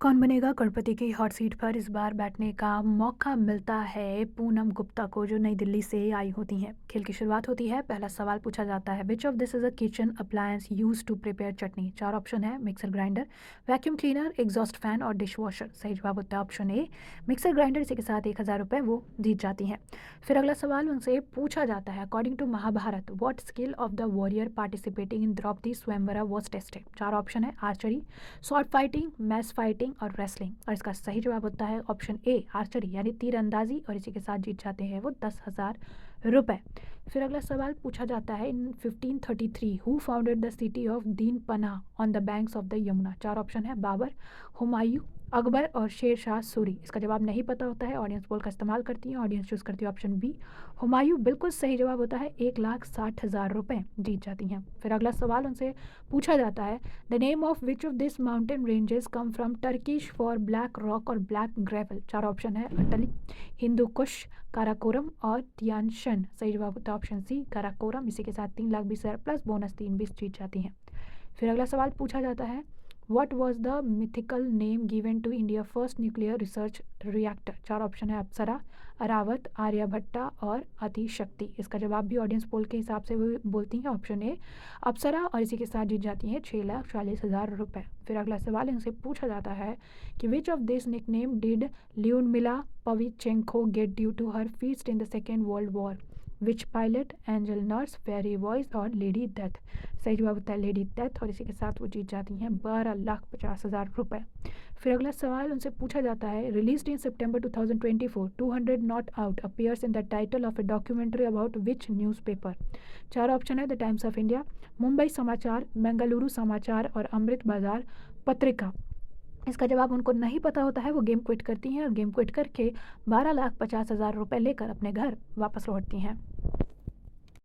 कौन बनेगा करोड़पति की हॉट सीट पर इस बार बैठने का मौका मिलता है पूनम गुप्ता को, जो नई दिल्ली से आई होती हैं। खेल की शुरुआत होती है, पहला सवाल पूछा जाता है, which of this is a kitchen appliance use to prepare chutney. चार ऑप्शन है, mixer grinder, vacuum cleaner, exhaust fan और डिश वॉशर। सही जवाब होता है ऑप्शन ए, मिक्सर ग्राइंडर। इसी के साथ 1,000 रुपये वो जीत जाती हैं। फिर अगला सवाल उनसे पूछा जाता है, according to Mahabharata what skill of the warrior participating in Draupadi swayamvara was tested. चार ऑप्शन है, archery, sword fighting, mace fighting और रेसलिंग। और इसका सही जवाब होता है ऑप्शन ए, आर्चरी यानी तीरंदाजी। और इसी के साथ जीत जाते हैं वो 10,000 रुपये। फिर अगला सवाल पूछा जाता है, इन 1533 who founded the city of दीन पनाह on the banks of the Yamuna. चार ऑप्शन है, बाबर, हुमायूं, अकबर और शेर शाह सूरी। इसका जवाब नहीं पता होता है, ऑडियंस पोल का इस्तेमाल करती है, ऑडियंस चूज करती है ऑप्शन बी, हुमायूं। बिल्कुल सही जवाब होता है, 1,60,000 रुपये जीत जाती हैं। फिर अगला सवाल उनसे पूछा जाता है, the name of which of this mountain ranges come from Turkish for black rock और ब्लैक ग्रेवल। चार ऑप्शन है, अटली, हिंदू कुश, काराकोरम और तियानशन। सही जवाब होता है ऑप्शन सी, काराकोरम। इसी के साथ 3,20,000 प्लस बोनस 3,20 जीत जाती हैं। फिर अगला सवाल पूछा जाता है, what was the mythical name given to India first nuclear research reactor. चार ऑप्शन है, अप्सरा, अरावत, आर्यभट्टा और अतिशक्ति। इसका जवाब भी ऑडियंस पोल के हिसाब से वो बोलती हैं ऑप्शन ए, अप्सरा। और इसी के साथ जीत जाती हैं 6,40,000 रुपये। फिर अगला सवाल इनसे पूछा जाता है कि which of this nickname did Lyudmila Pavlichenko get due to her feat in the second world war. Witch pilot, angel nurse, fairy voice और लेडी डेथ। सही जवाब होता है लेडी डेथ। और इसी के साथ वो जीत जाती हैं 12,50,000 रुपये। फिर अगला सवाल उनसे पूछा जाता है, released in September 2024 200 not out appears in the title of A documentary about which newspaper. चार ऑप्शन है, the times of India, Mumbai समाचार, बेंगलुरु समाचार और अमृत बाजार पत्रिका। इसका जवाब उनको नहीं पता होता है, वो गेम क्विट करती हैं और गेम क्विट करके 12,50,000 रुपये लेकर अपने घर वापस लौटती हैं।